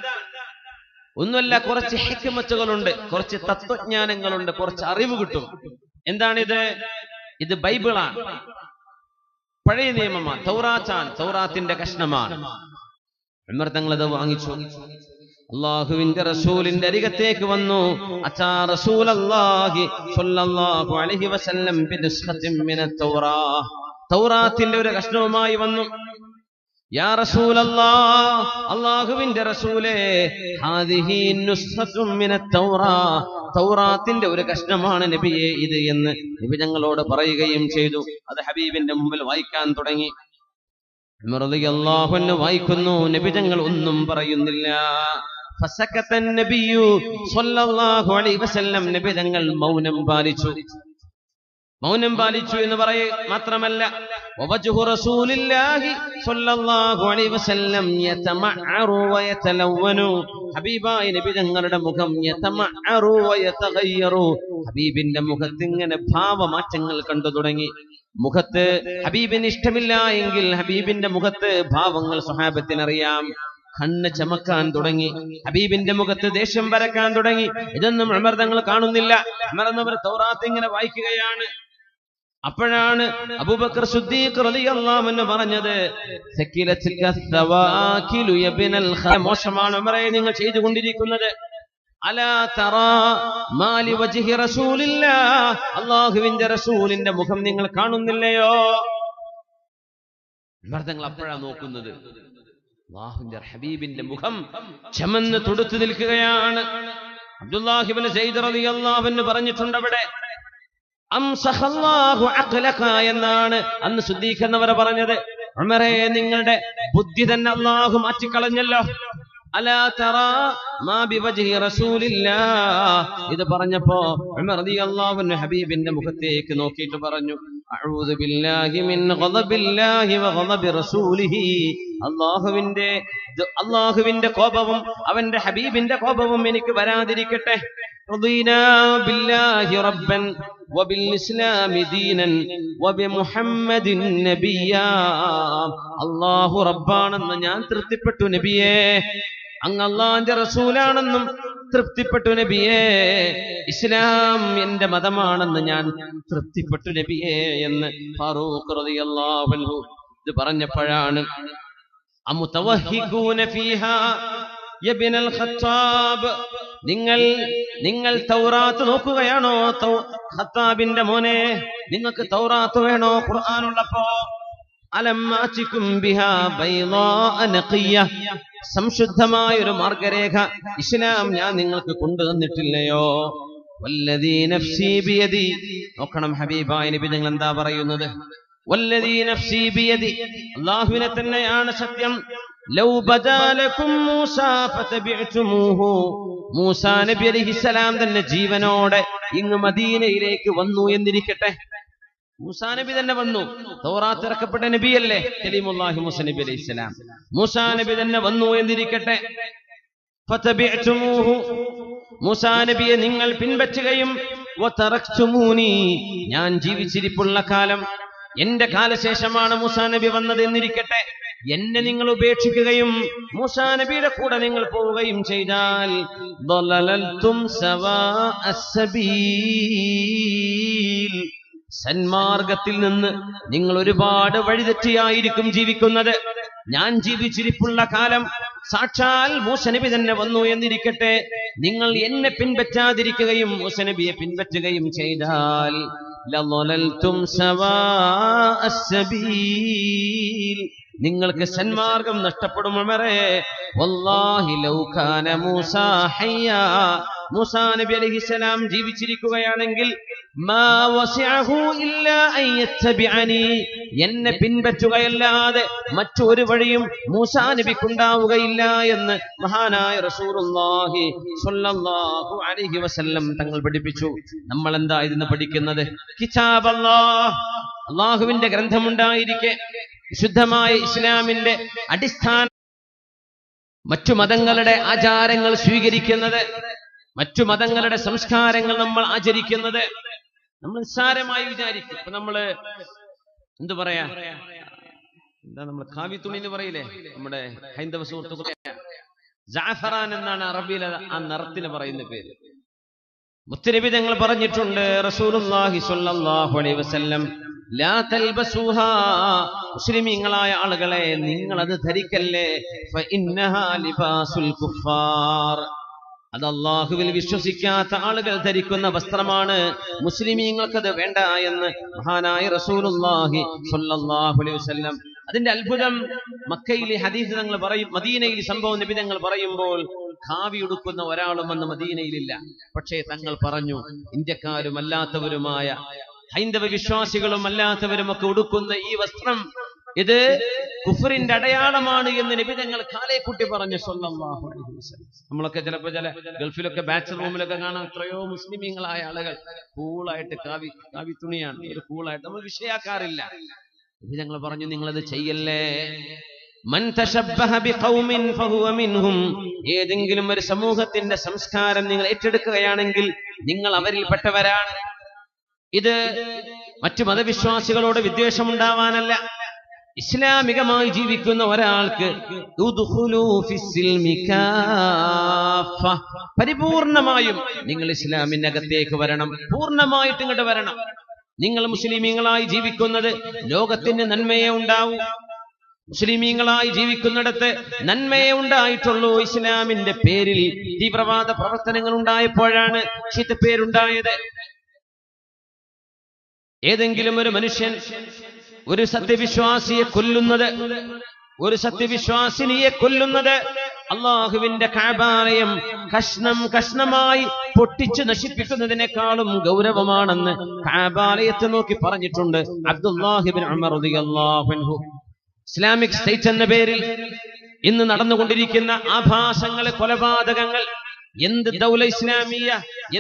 ഒന്നുമല്ല, കുറച്ച് ഹിക്മത്തുകളുണ്ട്, കുറച്ച് തത്വജ്ഞാനങ്ങളുണ്ട്, കുറച്ച് അറിവ് കിട്ടും. എന്താണിത്? ഇത് ബൈബിളാണ്, പഴയ നിയമമാണ്, തൗറാത്താണ്, തൗറാത്തിന്റെ കഷ്ണമാണ്. ഉമർ തങ്ങൾ അത് വാങ്ങിച്ചു. അല്ലാഹുവിന്റെ റസൂലിന്റെ അരികത്തേക്ക് വന്നു. അതാ റസൂലുള്ളാഹി സ്വല്ലല്ലാഹു അലൈഹി വസല്ലം ബിനുസ്ഖത്തിൻ മിനത് തൗറാത്ത്, തൗറാത്തിന്റെ ഒരു കഷ്ണവുമായി വന്നു. യാ റസൂലല്ലാഹ്, അല്ലാഹുവിന്റെ റസൂലേ, ഹാദിഹി നുസ്ഖത്തുൻ മിനത് തൗറാത്ത്, തൗറാത്തിന്റെ ഒരു കഷ്ണമാണ് നബിയെ ഇത് എന്ന് നബി ഞങ്ങളോട് പറയുകയും ചെയ്തു. അത് ഹബീബിന്റെ മുമ്പിൽ വായിക്കാൻ തുടങ്ങി. ഉമർ റളിയല്ലാഹു അൻഹു വായിക്കുന്നു, നബി ഞങ്ങൾ ഒന്നും പറയുന്നില്ല. ഫസകത നബിയു സ്വല്ലല്ലാഹു അലൈഹി വസല്ലം, നബി ഞങ്ങൾ മൗനം പാലിച്ചു. മൗനം പാലിച്ചു എന്ന് മാത്രമല്ല, വവജ്ഹു റസൂലില്ലാഹി സ്വല്ലല്ലാഹു അലൈഹി വസല്ലം യതമഅറു വയതലവനു, ഹബീബായ നബി തങ്ങളുടെ മുഖം യതമഅറു വയതഗയ്യറു, ഹബീബിന്റെ മുഖത്ത് ഇങ്ങനെ ഭാവമാറ്റങ്ങൾ കണ്ടു തുടങ്ങി. മുഖത്ത് ഹബീബിന് ഇഷ്ടമില്ല എങ്കിൽ ഹബീബിന്റെ മുഖത്ത് ഭാവങ്ങൾ സ്വഹാബത്തിനറിയാം. കണ്ണ് ചമക്കാൻ തുടങ്ങി, ഹബീബിന്റെ മുഖത്ത് ദേഷ്യം വരക്കാൻ തുടങ്ങി. ഇതൊന്നും ഉമർ തങ്ങൾ കാണുന്നില്ല. ഉമർ എന്നവർ തൗറാത്ത് ഇങ്ങനെ വായിക്കുകയാണ്. അപ്പോഴാണ് അബൂബക്കർ സിദ്ദീഖ് റളിയല്ലാഹു അൻഹു പറഞ്ഞത്, മോശമാണ് ഉമറേ നിങ്ങൾ ചെയ്തുകൊണ്ടിരിക്കുന്നത്. അലാ തറാ മാലി വജ്ഹി റസൂലില്ലാഹ്, അല്ലാഹുവിന്റെ റസൂലിന്റെ മുഖം നിങ്ങൾ കാണുന്നില്ലയോ? ഉമർ തങ്ങൾ അപ്പോഴാണ് നോക്കുന്നത്, അല്ലാഹുവിന്റെ ഹബീബിന്റെ മുഖം ചമന്ന് തുടുത്തു നിൽക്കുകയാണ്. അബ്ദുല്ലാഹി ഇബ്നു സയ്യിദ് റളിയല്ലാഹു അൻഹു പറഞ്ഞിട്ടുണ്ട് അവിടെ, അംസഖല്ലാഹു അഖ്ലക എന്നാണ് അന്ന് സിദ്ദീഖ് എന്നവർ പറഞ്ഞത്. ഉമറേ നിങ്ങളുടെ ബുദ്ധി തന്നെ അല്ലാഹു മാറ്റിക്കളഞ്ഞല്ലോ. അലാ തറാ മാ ബിവജ്ഹി റസൂലില്ലാഹ്, ഇത് പറഞ്ഞപ്പോ ഉമർ റളിയല്ലാഹു അൻഹു ഹബീബിന്റെ മുഖത്തേക്ക് നോക്കിയിട്ട് പറഞ്ഞു, അഊദു ബില്ലാഹി മിൻ ഗളബില്ലാഹി വ ഗളബി റസൂലിഹി, അല്ലാഹുവിന്റെ കോപവും അവന്റെ ഹബീബിന്റെ കോപവും എനിക്ക് വരാതിരിക്കട്ടെ. റദീനാ ബില്ലാഹി റബ്ബൻ വബിൽ ഇസ്ലാമി ദീനൻ വബിമുഹമ്മദിൻ നബിയ്യാ, അല്ലാഹു റബ്ബാണെന്ന് ഞാൻ തൃപ്തിപ്പെട്ടു നബിയേ, അങ്ങ് അല്ലാഹുവിന്റെ റസൂലാണെന്നും തൃപ്തിപ്പെട്ടു നബിയേ, ഇസ്ലാം എന്റെ മതമാണെന്ന് ഞാൻ തൃപ്തിപ്പെട്ടു നബിയേ എന്ന് ഫാറൂഖ് റളിയല്ലാഹു അൻഹു ഇത് പറഞ്ഞപ്പോഴാണ്, അമുതവഹിഖൂന ഫീഹാ യബ്നൽ ഖത്താബ്, നിങ്ങൾ തൗറാത്ത് നോക്കുകയാണോ? ഖത്താബിന്റെ മോനെ, നിങ്ങൾക്ക് തൗറാത്ത് വേണോ ഖുർആനുള്ളപ്പോ? അലമ്മാതികും ബിഹാ ബൈളാ നഖിയ്യ, സംശുദ്ധമായ ഒരു മാർഗരേഖ ഇസ്ലാം ഞാൻ നിങ്ങൾക്ക് കൊണ്ടുവന്നിട്ടില്ലയോ? വല്ലദീ നഫ്സി ബിയദി, നോക്കണം ഹബീബായ നബി നിങ്ങൾ എന്താ പറയുന്നത്? വല്ലദീ നഫ്സി ബിയദി, അല്ലാഹുവിനെ തന്നെയാണ് സത്യം. ലൗ ബദാലകും മൂസാ ഫതബിഅ്തുമൂഹു, മൂസാ നബി അലൈഹിസ്സലാം തന്നെ ജീവനോടെ ഇങ്ങ് മദീനയിലേക്ക് വന്നു എന്നിരിക്കട്ടെ. മൂസാ നബി തന്നെ വന്നു, തൗറാത്ത് ഇറക്കപ്പെട്ട നബിയല്ലേ കലീമുല്ലാഹി മൂസാ നബി അലൈഹിസ്സലാം. മൂസാ നബി തന്നെ വന്നു എന്നിരിക്കട്ടെ. ഫതബിഅ്തുമൂഹു, മൂസാ നബിയെ നിങ്ങൾ പിൻപറ്റുകയും വതറക്തുമൂനി, ഞാൻ ജീവിച്ചിരിപ്പുള്ള കാലം എന്റെ കാലശേഷമാണ് മൂസാ നബി വന്നത് എന്നിരിക്കട്ടെ, എന്നെ നിങ്ങൾ ഉപേക്ഷിക്കുകയും മൂസാ നബിയുടെ കൂടെ നിങ്ങൾ പോവുകയും ചെയ്താൽ ضللتم سواء السبيل, സന്മാർഗത്തിൽ നിന്ന് നിങ്ങൾ ഒരുപാട് വഴിതെറ്റിയായിരിക്കും ജീവിക്കുന്നത്. ഞാൻ ജീവിച്ചിരിപ്പുള്ള കാലം സാക്ഷാൽ മൂസാ നബി തന്നെ വന്നു എന്നിരിക്കട്ടെ, നിങ്ങൾ എന്നെ പിൻപറ്റാതിരിക്കുകയും മൂസാ നബിയെ പിൻപറ്റുകയും ചെയ്താൽ ലളലൽതും സവാഅ السبيل, നിങ്ങൾക്ക് സന്മാർഗം നഷ്ടപ്പെടും. ഉമറേ, വല്ലാഹി ലൗ കാന മൂസാ ഹയ്യാ, മൂസാ നബി അലൈഹിസ്സലാം ജീവിച്ചിരിക്കുകയാണെങ്കിൽ മാ വസിഅഹു ഇല്ലാ അൻ യത്തബിഅനി, എന്നെ പിൻപറ്റുകയല്ലാതെ മറ്റൊരു വഴിയും മൂസാ നബിക്കുണ്ടാവുകയില്ല എന്ന് മഹാനായ റസൂലുള്ളാഹി സ്വല്ലല്ലാഹു അലൈഹി വസല്ലം തങ്ങൾ പഠിപ്പിച്ചു. നമ്മൾ എന്താ ഇതിന്ന് പഠിക്കുന്നത്? കിതാബ് അല്ലാഹ്, അല്ലാഹുവിന്റെ ഗ്രന്ഥമുണ്ടായിരിക്കെ വിശുദ്ധമായ ഇസ്ലാമിന്റെ അടിസ്ഥാന മറ്റു മതങ്ങളുടെ ആചാരങ്ങൾ സ്വീകരിക്കുന്നത്, മറ്റു മതങ്ങളുടെ സംസ്കാരങ്ങൾ നമ്മൾ ആചരിക്കുന്നത് നമ്മൾ നിസ്സാരമായി വിചാരിക്കും. ഇപ്പൊ നമ്മള് എന്തു പറയാ, എന്താ നമ്മൾ കാവി തുണി എന്ന് പറയില്ലേ, നമ്മുടെ ഹൈന്ദവ സുഹൃത്തുക്കളെ, ജാഫറാൻ എന്നാണ് അറബിയിൽ ആ നിറത്തിന് പറയുന്ന പേര്. മുത്തനബി തങ്ങൾ പറഞ്ഞിട്ടുണ്ട്, റസൂലുള്ളാഹി സ്വല്ലല്ലാഹു അലൈഹി വസല്ലം, ലാ തൽബസുഹാ, മുസ്ലിമീങ്ങളായ ആളുകളെ നിങ്ങൾ അത് ധരിക്കല്ലേ, ഫഇന്നഹാ ലിബാസുൽ കുഫാർ, അത് അല്ലാഹുവിൽ വിശ്വസിക്കാത്ത ആളുകൾ ധരിക്കുന്ന വസ്ത്രമാണ്, മുസ്ലിമീങ്ങൾക്കത് വേണ്ട എന്ന് മഹാനായ റസൂലുള്ളാഹി സ്വല്ലല്ലാഹു അലൈഹി വസല്ലം. അതിന്റെ അത്ഭുതം മക്കയിലെ ഹദീസ് തങ്ങൾ പറയും, മദീനയിൽ സംഭവം നബി തങ്ങൾ പറയുമ്പോൾ ഖാവി ഉടുക്കുന്ന ഒരാളും അന്ന് മദീനയിലില്ല. പക്ഷേ തങ്ങൾ പറഞ്ഞു, ഇന്ത്യക്കാരും അല്ലാത്തവരുമായ ഹൈന്ദവ വിശ്വാസികളും അല്ലാത്തവരുമൊക്കെ ഉടുക്കുന്ന ഈ വസ്ത്രം ഇത് കുഫറിന്റെ അടയാളമാണ് എന്ന് നബി തങ്ങൾ കാലേ കുട്ടി പറഞ്ഞു സ്വല്ലല്ലാഹു അലൈഹി വസല്ലം. നമ്മളൊക്കെ ചിലപ്പോൾ ചില ഗൾഫിലൊക്കെ ബാച്ച് റൂമിലൊക്കെ കാണാൻ എത്രയോ മുസ്ലിമീങ്ങളായ ആളുകൾ കൂളായിട്ട് കാവി തുണിയാണ്, ഒരു കൂളായിട്ട് നമ്മൾ വിഷയാക്കാറില്ല. നബി തങ്ങൾ പറഞ്ഞു, നിങ്ങളത് ചെയ്യല്ലേ. മൻ തശബ്ബഹ ബിഖൗമിൻ ഫഹുവ മിൻഹും, ഏതെങ്കിലും ഒരു സമൂഹത്തിന്റെ സംസ്കാരം നിങ്ങൾ ഏറ്റെടുക്കുകയാണെങ്കിൽ നിങ്ങൾ അവരിൽപ്പെട്ടവരാണ്. ഇത് മറ്റു മതവിശ്വാസികളോട് വിദ്വേഷമുണ്ടാവാനല്ല, ഇസ്ലാമികമായി ജീവിക്കുന്ന ഒരാൾക്ക് പരിപൂർണമായും നിങ്ങൾ ഇസ്ലാമിനകത്തേക്ക് വരണം, പൂർണ്ണമായിട്ട് ഇങ്ങോട്ട് വരണം. നിങ്ങൾ മുസ്ലിമീങ്ങളായി ജീവിക്കുന്നത് ലോകത്തിന് നന്മയെ ഉണ്ടാവൂ, മുസ്ലിമീങ്ങളായി ജീവിക്കുന്നിടത്ത് നന്മയെ ഉണ്ടായിട്ടുള്ളൂ. ഇസ്ലാമിന്റെ പേരിൽ തീവ്രവാദ പ്രവർത്തനങ്ങൾ ഉണ്ടായപ്പോഴാണ് ചീത്തപ്പേരുണ്ടായത്. ഏതെങ്കിലും ഒരു മനുഷ്യൻ ഒരു സത്യവിശ്വാസിയെ കൊല്ലുന്നത്, ഒരു സത്യവിശ്വാസിനിയെ കൊല്ലുന്നത് അള്ളാഹുവിന്റെ കഅബാലയം കഷ്ണം കഷ്ണമായി പൊട്ടിച്ചു നശിപ്പിക്കുന്നതിനേക്കാളും ഗൗരവമാണെന്ന് കഅബാലയത്തെ നോക്കി പറഞ്ഞിട്ടുണ്ട് അബ്ദുല്ലാഹി ഇബ്നു ഉമർ റളിയല്ലാഹു അൻഹു. ഇസ്ലാമിക് സ്റ്റേറ്റ് എന്ന പേരിൽ ഇന്ന് നടന്നുകൊണ്ടിരിക്കുന്ന ആഭാസങ്ങൾ, കൊലപാതകങ്ങൾ, എന്ത് ദൗല ഇസ്ലാമിയ,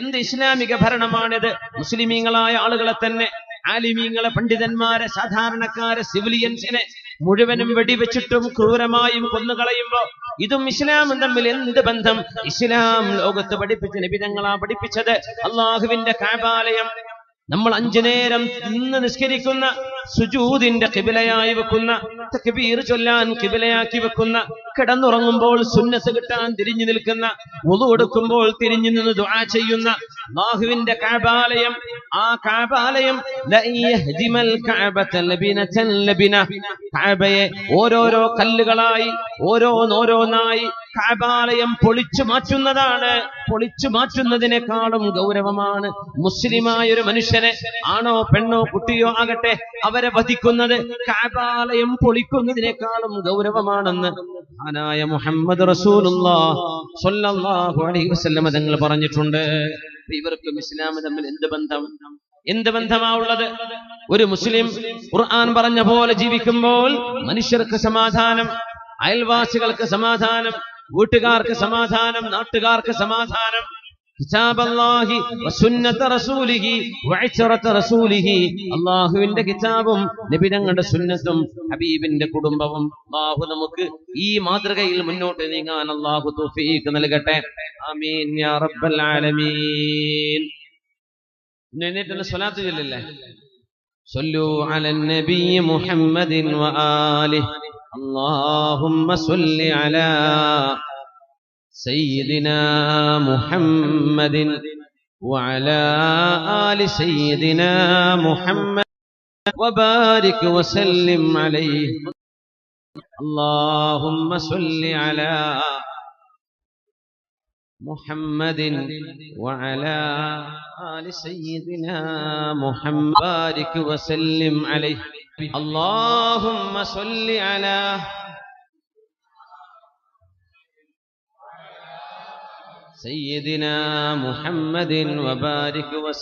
എന്ത് ഇസ്ലാമിക ഭരണമാണിത്? മുസ്ലിമീങ്ങളായ ആളുകളെ തന്നെ, ആലിമീങ്ങളെ, പണ്ഡിതന്മാരെ, സാധാരണക്കാരെ, സിവിലിയൻസിനെ മുഴുവനും വെടിവെച്ചിട്ടും ക്രൂരമായും കൊന്നുകളയുമ്പോ ഇതും ഇസ്ലാമും തമ്മിൽ എന്ത് ബന്ധം? ഇസ്ലാം ലോകത്ത് പഠിപ്പിച്ച നബി തങ്ങളാ പഠിപ്പിച്ചത് അള്ളാഹുവിന്റെ കഅബാലയം നമ്മൾ 5 നേരം ഇന്ന് നിസ്കരിക്കുന്ന സുജൂദിന്റെ ഖിബലയായി വെക്കുന്ന, തക്ബീർ ചൊല്ലാൻ ഖിബലയാക്കി വെക്കുന്ന, കിടന്നുറങ്ങുമ്പോൾ സുന്നത്ത് കിട്ടാൻ തിരിഞ്ഞു നിൽക്കുന്ന, വുളു എടുക്കുമ്പോൾ തിരിഞ്ഞു നിന്ന് ദുആ ചെയ്യുന്ന അല്ലാഹുവിന്റെ കഅബാലയം, ആ കഅബാലയം ലയഹ്ദിമൽ കഅബത ലബിനതൻ ലബിന, കഅബയെ ഓരോരോ കല്ലുകളായി ഓരോന്നോരോന്നായി കഅബാലയം പൊളിച്ചു മാറ്റുന്നതാണ്. പൊളിച്ചു മാറ്റുന്നതിനേക്കാളും ഗൗരവമാണ് മുസ്ലിമായ ഒരു മനുഷ്യനെ, ആണോ പെണ്ണോ കുട്ടിയോ ആകട്ടെ, അവരെ വധിക്കുന്നത് കഅബാലയം പൊളിക്കുന്നതിനേക്കാളും ഗൗരവമാണെന്ന് മഹാനായ മുഹമ്മദ് റസൂലുള്ളാഹി സ്വല്ലല്ലാഹു അലൈഹി വസല്ലം തങ്ങൾ പറഞ്ഞിട്ടുണ്ട്. ഇവർക്കും ഇസ്ലാമും തമ്മിൽ എന്ത് ബന്ധം? എന്ത് ബന്ധമാ ഉള്ളത്? ഒരു മുസ്ലിം ഖുർആൻ പറഞ്ഞ പോലെ ജീവിക്കുമ്പോൾ മനുഷ്യർക്ക് സമാധാനം, അയൽവാസികൾക്ക് സമാധാനം, വീട്ടുകാർക്ക് സമാധാനം, നാട്ടുകാർക്ക് സമാധാനം. കിതാബല്ലാഹി വസുന്നത റസൂലിഹി വഇശ്റത റസൂലിഹി, അല്ലാഹുവിന്റെ കിതാബും നബി തങ്ങളുടെ സുന്നത്തും ഹബീബിന്റെ കുടുംബവും. അല്ലാഹു നമുക്ക് ഈ മാതൃകയിൽ മുന്നോട്ട് നീങ്ങാൻ അല്ലാഹു തൗഫീഖ് നൽകട്ടെ. ആമീൻ യാ റബ്ബൽ ആലമീൻ. എഴുന്നേറ്റ് സ്വലാത്ത് ചൊല്ലില്ലേ? صلوا على النبي محمد وآله اللهم صل على سيدنا محمد وعلى آل سيدنا محمد وبارك وسلم عليه اللهم صل على محمد وعلى آل سيدنا محمد بارك وسلم عليه اللهم صل على سيدنا محمد وبارك وسلم